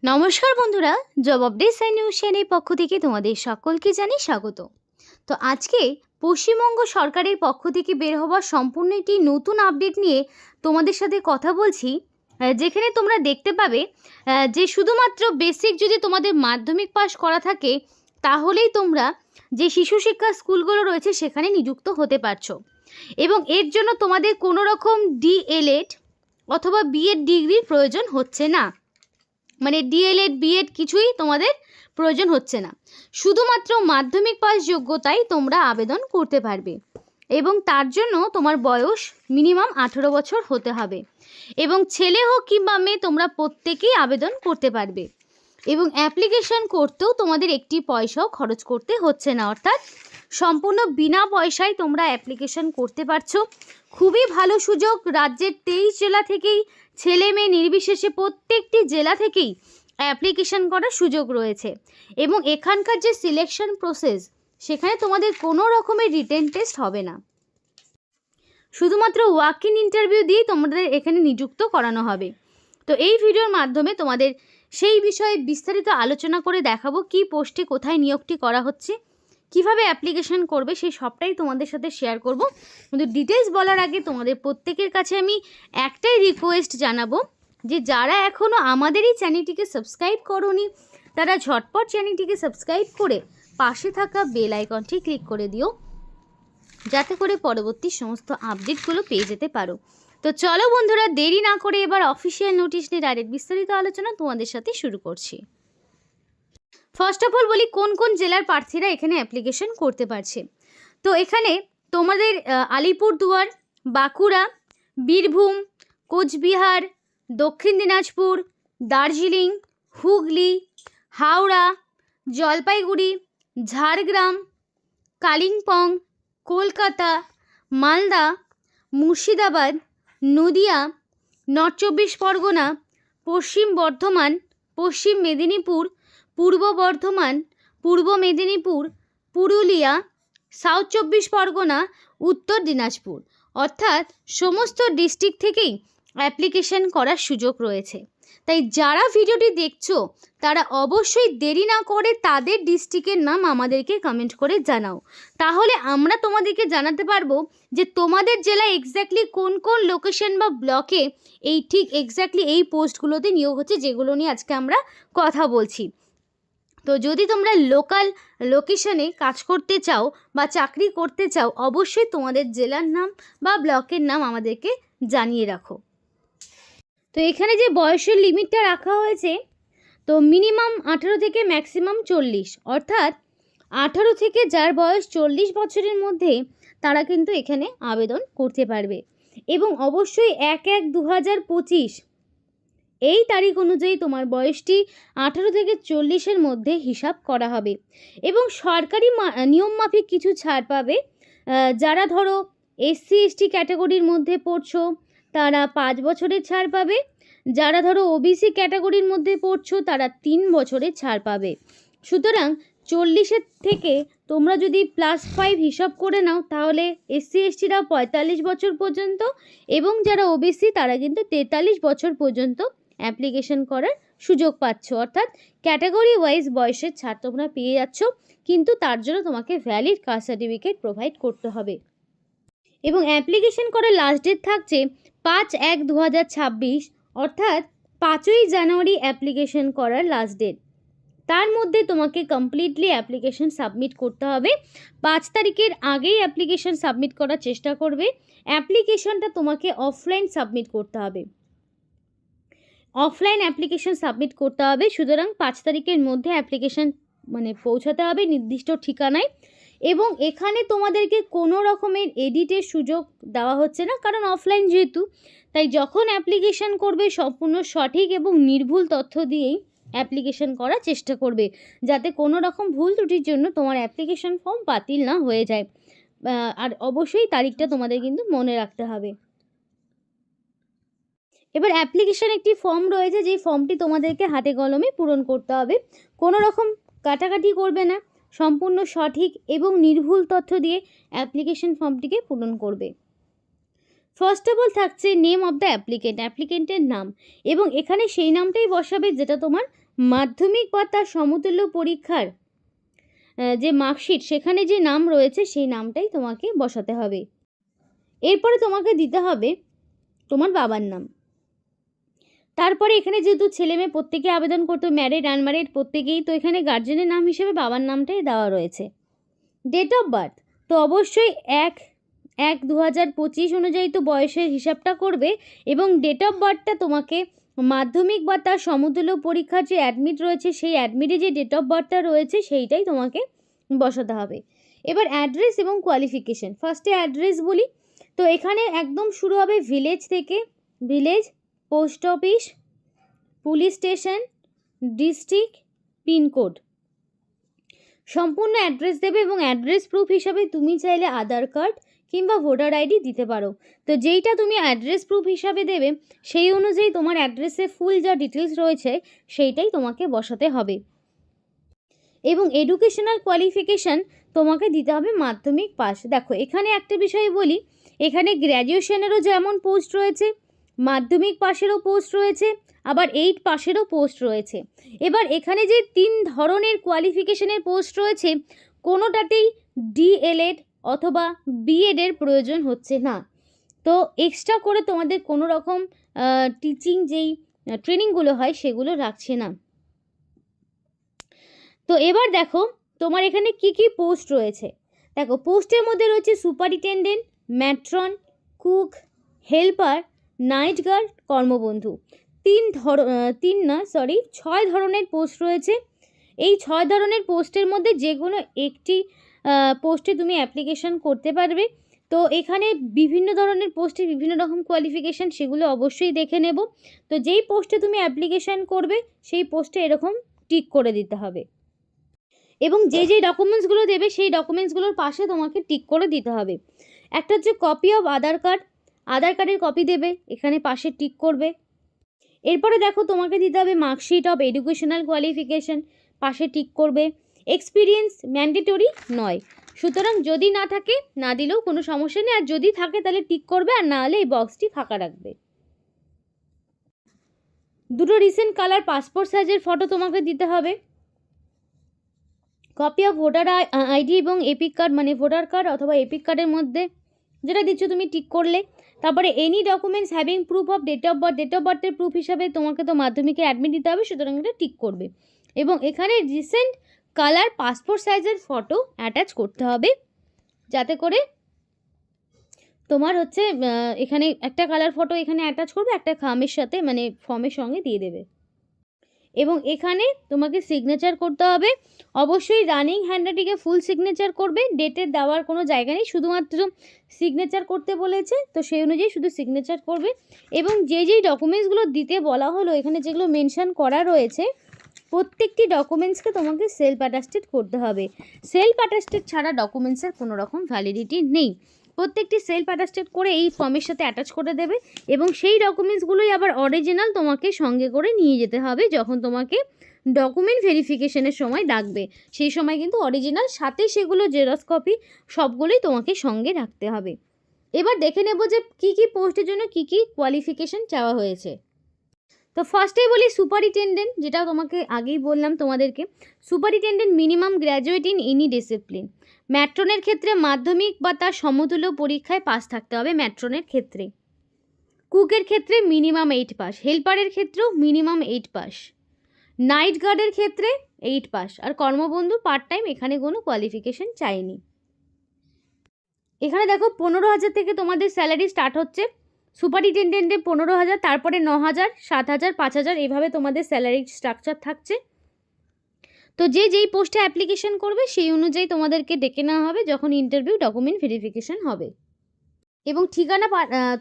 নমস্কার বন্ধুরা, job updates and news চ্যানেলের পক্ষ থেকে তোমাদের সকলকে জানাই স্বাগত। তো আজকে পশ্চিমবঙ্গ সরকারের পক্ষ থেকে বের হওয়া সম্পূর্ণ একটি নতুন আপডেট নিয়ে তোমাদের সাথে কথা বলছি, যেখানে তোমরা দেখতে পাবে যে শুধুমাত্র বেসিক যদি তোমাদের মাধ্যমিক পাস করা থাকে তাহলেই তোমরা যে শিশু শিক্ষা স্কুলগুলো রয়েছে সেখানে নিযুক্ত হতে পারছো, এবং এর জন্য তোমাদের কোনো রকম ডিএলএড অথবা বিএড ডিগ্রির প্রয়োজন হচ্ছে না। মানে ডিএলএড বিএড কিছুই তোমাদের প্রয়োজন হচ্ছে না, শুধুমাত্র মাধ্যমিক পাস যোগ্যতায় তোমরা আবেদন করতে পারবে, এবং তার জন্য তোমার বয়স মিনিমাম 18 বছর হতে হবে, এবং ছেলে হোক কিংবা মেয়ে তোমরা প্রত্যেকেই আবেদন করতে পারবে, এবং অ্যাপ্লিকেশন করতেও তোমাদের একটি পয়সাও খরচ করতে হচ্ছে না, অর্থাৎ সম্পূর্ণ বিনা পয়সায় তোমরা অ্যাপ্লিকেশন করতে পারছো। খুবই ভালো সুযোগ। রাজ্যের 23 জেলা থেকেই ছেলে মেয়ে নির্বিশেষে প্রত্যেকটি জেলা থেকেই অ্যাপ্লিকেশন করার সুযোগ রয়েছে, এবং এখানকার যে সিলেকশন প্রসেস সেখানে তোমাদের কোনো রকমের রিটেন টেস্ট হবে না, শুধুমাত্র ওয়াক ইন ইন্টারভিউ দিয়েই তোমাদের এখানে নিযুক্ত করানো হবে। তো এই ভিডিওর মাধ্যমে তোমাদের সেই বিষয়ে বিস্তারিত আলোচনা করে দেখাবো কি পোস্টে কোথায় নিয়োগটি করা হচ্ছে, কিভাবে অ্যাপ্লিকেশন করবে সেই সবটাই তোমাদের সাথে শেয়ার করব। কিন্তু ডিটেলস বলার আগে তোমাদের প্রত্যেকের কাছে আমি একটাই রিকোয়েস্ট জানাবো যে যারা এখনও আমাদের এই চ্যানেলটিকে সাবস্ক্রাইব করোনি তারা ঝটপট চ্যানেলটিকে সাবস্ক্রাইব করে পাশে থাকা বেল আইকনটি ক্লিক করে দিও, যাতে করে পরবর্তী সমস্ত আপডেটগুলো পেয়ে যেতে পারো। তো চলো বন্ধুরা, দেরি না করে এবার অফিসিয়াল নোটিশ নিয়ে ডাইরেক্ট বিস্তারিত আলোচনা তোমাদের সাথে শুরু করছি। ফার্স্ট অফ অল বলি কোন কোন জেলার প্রার্থীরা এখানে অ্যাপ্লিকেশন করতে পারছে। তো এখানে তোমাদের আলিপুরদুয়ার, বাঁকুড়া, বীরভূম, কোচবিহার, দক্ষিণ দিনাজপুর, দার্জিলিং, হুগলি, হাওড়া, জলপাইগুড়ি, ঝাড়গ্রাম, কালিম্পং, কলকাতা, মালদা, মুর্শিদাবাদ, নদিয়া, নর্থ 24 পরগনা, পশ্চিম বর্ধমান, পশ্চিম মেদিনীপুর, পূর্ব বর্ধমান, পূর্ব মেদিনীপুর, পুরুলিয়া, সাউথ 24 পরগনা, উত্তর দিনাজপুর, অর্থাৎ সমস্ত ডিস্ট্রিক্ট থেকেই অ্যাপ্লিকেশন করার সুযোগ রয়েছে। তাই যারা ভিডিওটি দেখছো তারা অবশ্যই দেরি না করে তাদের ডিস্ট্রিক্টের নাম আমাদেরকে কমেন্ট করে জানাও, তাহলে আমরা তোমাদেরকে জানাতে পারবো যে তোমাদের জেলায় এক্স্যাক্টলি কোন কোন লোকেশন বা ব্লকে এই ঠিক এক্স্যাক্টলি এই পোস্টগুলোতে নিয়োগ হচ্ছে, যেগুলো নিয়ে আজকে আমরা কথা বলছি। তো যদি তোমরা লোকাল লোকেশনে কাজ করতে চাও বা চাকরি করতে চাও, অবশ্যই তোমাদের জেলার নাম বা ব্লকের নাম আমাদেরকে জানিয়ে রাখো। তো এখানে যে বয়সের লিমিটটা রাখা হয়েছে, তো মিনিমাম 18 থেকে ম্যাক্সিমাম 40, অর্থাৎ 18 থেকে যার বয়স 40 বছরের মধ্যে তারা কিন্তু এখানে আবেদন করতে পারবে, এবং অবশ্যই 1/1/2025 এই তারিখ অনুযায়ী তোমার বয়সটি 18 থেকে 40-এর মধ্যে হিসাব করা হবে, এবং সরকারি নিয়ম মাফিক কিছু ছাড় পাবে। যারা ধরো SC ST ক্যাটাগরির মধ্যে পড়ছো তারা 5 বছরের ছাড় পাবে, যারা ধরো OBC ক্যাটাগরির মধ্যে পড়ছো তারা 3 বছরের ছাড় পাবে। সুতরাং 40-এর থেকে তোমরা যদি +5 হিসাব করে নাও তাহলে SC STরা 45 বছর পর্যন্ত, এবং যারা OBC তারা কিন্তু 43 বছর পর্যন্ত অ্যাপ্লিকেশন করার সুযোগ পাচ্ছ, অর্থাৎ ক্যাটাগরি ওয়াইজ বয়সের ছাড় তোমরা পেয়ে যাচ্ছ, কিন্তু তার জন্য তোমাকে ভ্যালিড কাস্ট সার্টিফিকেট প্রোভাইড করতে হবে। এবং অ্যাপ্লিকেশন করার লাস্ট ডেট থাকছে 5/1/2026, অর্থাৎ 5ই জানুয়ারি অ্যাপ্লিকেশন করার লাস্ট ডেট। তার মধ্যে তোমাকে কমপ্লিটলি অ্যাপ্লিকেশন সাবমিট করতে হবে। 5 তারিখের আগেই অ্যাপ্লিকেশন সাবমিট করার চেষ্টা করবে। অ্যাপ্লিকেশনটা তোমাকে অফলাইন সাবমিট করতে হবে, অফলাইন অ্যাপ্লিকেশন সাবমিট করতে হবে। সুতরাং 5 তারিখের মধ্যে অ্যাপ্লিকেশন পৌঁছাতে হবে নির্দিষ্ট ঠিকানায়, এবং এখানে তোমাদেরকে কোনো রকমের এডিটের সুযোগ দেওয়া হচ্ছে না, কারণ অফলাইন যেহেতু। তাই যখন অ্যাপ্লিকেশন করবে সম্পূর্ণ সঠিক এবং নির্ভুল তথ্য দিয়েই অ্যাপ্লিকেশন করার চেষ্টা করবে, যাতে কোনো রকম ভুল ত্রুটির জন্য তোমার অ্যাপ্লিকেশন ফর্ম বাতিল না হয়ে যায়। আর অবশ্যই তারিখটা তোমাদের কিন্তু মনে রাখতে হবে। এবার অ্যাপ্লিকেশন একটি ফর্ম রয়েছে, যেই ফর্মটি তোমাদেরকে হাতে কলমে পূরণ করতে হবে, কোনো রকম কাটাকাটি করবে না, সম্পূর্ণ সঠিক এবং নির্ভুল তথ্য দিয়ে অ্যাপ্লিকেশন ফর্মটিকে পূরণ করবে। ফার্স্ট অফ অল থাকছে নেম অফ দ্য অ্যাপ্লিকেন্টের নাম, এবং এখানে সেই নামটাই বসাবে যেটা তোমার মাধ্যমিক বা তার সমতুল্য পরীক্ষার যে মার্কশিট সেখানে যে নাম রয়েছে সেই নামটাই তোমাকে বসাতে হবে। এরপরে তোমাকে দিতে হবে তোমার বাবার নাম। তারপরে এখানে যেহেতু ছেলে মেয়ে প্রত্যেকে আবেদন করতো, ম্যারিড আনম্যারিড প্রত্যেকেই, তো এখানে গার্জেনের নাম হিসেবে বাবার নামটাই দেওয়া রয়েছে। ডেট অফ বার্থ তো অবশ্যই 1/1/2025 অনুযায়ী তো বয়সের হিসাবটা করবে, এবং ডেট অফ বার্থটা তোমাকে মাধ্যমিক বা তার সমতুল্য পরীক্ষার যে অ্যাডমিট রয়েছে সেই অ্যাডমিটে যে ডেট অফ বার্থটা রয়েছে সেইটাই তোমাকে বসাতে হবে। এবার অ্যাড্রেস এবং কোয়ালিফিকেশন। ফার্স্টে অ্যাড্রেস বলি, তো এখানে একদম শুরু হবে ভিলেজ থেকে, village, post office, police station, district, pincode, সম্পূর্ণ অ্যাড্রেস দেবে। এবং অ্যাড্রেস প্রুফ হিসাবে তুমি চাইলে আধার কার্ড কিংবা ভোটার আইডি দিতে পারো। তো যেইটা তুমি অ্যাড্রেস প্রুফ হিসাবে দেবে সেই অনুযায়ী তোমার অ্যাড্রেসে ফুল যা ডিটেলস রয়েছে সেইটাই তোমাকে বসাতে হবে। এবং এডুকেশনাল কোয়ালিফিকেশান তোমাকে দিতে হবে মাধ্যমিক পাস। দেখো এখানে একটা বিষয় বলি, এখানে গ্র্যাজুয়েশনেরও যেমন পোস্ট রয়েছে, মাধ্যমিক পাশেরও পোস্ট রয়েছে, আবার 8 পাশেরও পোস্ট রয়েছে। এবার এখানে যে 3 ধরনের কোয়ালিফিকেশনের পোস্ট রয়েছে কোনোটাতেই ডিএলএড অথবা বিএডের প্রয়োজন হচ্ছে না। তো এক্সট্রা করে তোমাদের কোনো রকম টিচিং যেই ট্রেনিংগুলো হয় সেগুলো রাখছে না। তো এবার দেখো তোমার এখানে কি কি পোস্ট রয়েছে। দেখো পোস্টের মধ্যে রয়েছে superintendent, matron, cook, helper, night guard, কর্মবন্ধু। 6 ধরনের পোস্ট রয়েছে। এই 6 ধরনের পোস্টের মধ্যে যে কোনো একটি পোস্টে তুমি অ্যাপ্লিকেশন করতে পারবে। তো এখানে বিভিন্ন ধরনের পোস্টে বিভিন্ন রকম কোয়ালিফিকেশান, সেগুলো অবশ্যই দেখে নেব। তো যেই পোস্টে তুমি অ্যাপ্লিকেশান করবে সেই পোস্টে এরকম টিক করে দিতে হবে, এবং যে ডকুমেন্টসগুলো দেবে সেই ডকুমেন্টসগুলোর পাশে তোমাকে টিক করে দিতে হবে। একটা হচ্ছে কপি অফ আধার কার্ডের কপি দেবে, এখানে পাশে টিক করবে। এরপরে দেখো তোমাকে দিতে হবে মার্কশিট অফ এডুকেশনাল কোয়ালিফিকেশান, পাশে টিক করবে। এক্সপিরিয়েন্স ম্যান্ডেটরি নয়, সুতরাং যদি না থাকে না দিলেও কোনো সমস্যা নেই, আর যদি থাকে তাহলে টিক করবে, আর না হলে এই বক্সটি ফাঁকা রাখবে। দুটো রিসেন্ট কালার পাসপোর্ট সাইজের ফটো তোমাকে দিতে হবে। কপি অফ ভোটার আইডি এবং এপিক কার্ড, মানে ভোটার কার্ড অথবা এপিক কার্ডের মধ্যে যেটা দিচ্ছ তুমি টিক করলে। তারপরে any documents having proof of date of বার্থের প্রুফ হিসাবে তোমাকে তো মাধ্যমিকে অ্যাডমিট দিতে হবে, সুতরাং এটা টিক করবে। এবং এখানে রিসেন্ট কালার পাসপোর্ট সাইজের ফটো অ্যাটাচ করতে হবে, যাতে করে তোমার হচ্ছে এখানে একটা কালার ফটো এখানে অ্যাটাচ করবে, একটা খামের সাথে মানে ফর্মের সঙ্গে দিয়ে দেবে। এবং এখানে তোমাকে সিগনেচার করতে হবে, অবশ্যই রানিং হ্যান্ডরাইটিংয়ে ফুল সিগনেচার করবে, ডেটের দেওয়ার কোনো জায়গা নেই, শুধুমাত্র সিগনেচার করতে বলেছে তো সেই অনুযায়ী শুধু সিগনেচার করবে। এবং যেই ডকুমেন্টসগুলো দিতে বলা হলো এখানে যেগুলো মেনশন করা রয়েছে প্রত্যেকটি ডকুমেন্টসকে তোমাকে সেলফ অ্যাটাস্টেড করতে হবে। সেলফ অ্যাটাস্টেড ছাড়া ডকুমেন্টসের কোনো রকম ভ্যালিডিটি নেই। প্রত্যেকটি সেলফ অ্যাটাস্টেড করে এই ফর্মের সাথে অ্যাটাচ করে দেবে, এবং সেই ডকুমেন্টসগুলোই আবার অরিজিনাল তোমাকে সঙ্গে করে নিয়ে যেতে হবে যখন তোমাকে ডকুমেন্ট ভেরিফিকেশনের সময় ডাকবে। সেই সময় কিন্তু অরিজিনাল সাথে সেগুলো জেরক্স কপি সবগুলোই তোমাকে সঙ্গে রাখতে হবে। এবার দেখে নেব যে কী কী পোস্টের জন্য কী কী কোয়ালিফিকেশান চাওয়া হয়েছে। তো ফার্স্টেই বলি সুপারিনটেনডেন্ট, যেটা তোমাকে আগেই বললাম তোমাদেরকে, superintendent minimum graduate in any discipline. ম্যাট্রনের ক্ষেত্রে মাধ্যমিক বা তার সমতুল্য পরীক্ষায় পাস থাকতে হবে ম্যাট্রনের ক্ষেত্রে। কুকের ক্ষেত্রে মিনিমাম 8 পাস, হেল্পারের ক্ষেত্রেও মিনিমাম 8 পাস, নাইট গার্ডের ক্ষেত্রে 8 পাস, আর কর্মবন্ধু পার্ট টাইম এখানে কোনো কোয়ালিফিকেশান চাইনি। এখানে দেখো 15,000 থেকে তোমাদের স্যালারি স্টার্ট হচ্ছে। সুপারিনটেনডেন্টে 15,000, তারপরে 9,000, 7,000, 5,000 এইভাবে তোমাদের স্যালারি স্ট্রাকচার থাকছে। তো যেই পোস্টে অ্যাপ্লিকেশন করবে সেই অনুযায়ী তোমাদেরকে ডেকে নেওয়া হবে যখন ইন্টারভিউ ডকুমেন্ট ভেরিফিকেশন হবে। এবং ঠিকানা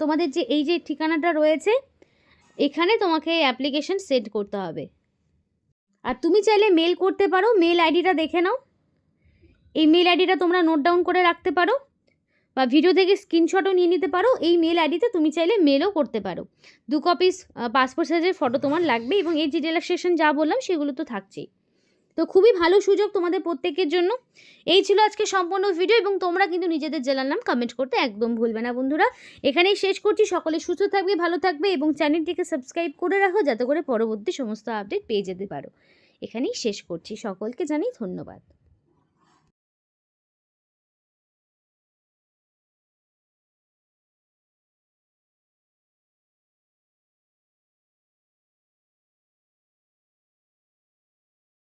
তোমাদের যে ঠিকানাটা রয়েছে এখানে তোমাকে অ্যাপ্লিকেশন সেন্ড করতে হবে। আর তুমি চাইলে মেল করতে পারো, মেল আইডিটা দেখে নাও। এই মেল আইডিটা তোমরা নোট ডাউন করে রাখতে পারো বা ভিডিও থেকে স্ক্রিনশটও নিয়ে নিতে পারো। এই মেল আইডিতে তুমি চাইলে মেলও করতে পারো। 2 কপি পাসপোর্ট সাইজের ফটো তোমার লাগবে, এবং এই যে রিল্যাক্সেশন যা বললাম সেগুলো তো থাকছেই। তো খুবই ভালো সুযোগ তোমাদের প্রত্যেকের জন্য। এই ছিল আজকে সম্পূর্ণ ভিডিও, এবং তোমরা কিন্তু নিজেদের জেলার নাম কমেন্ট করতে একদম ভুলবে না বন্ধুরা। এখানেই শেষ করছি। সকলে সুস্থ থাকবে, ভালো থাকবে এবং চ্যানেলটিকে সাবস্ক্রাইব করে রাখো যাতে করে পরবর্তী সমস্ত আপডেট পেয়ে যেতে পারো। এখানেই শেষ করছি। সকলকে জানাই ধন্যবাদ।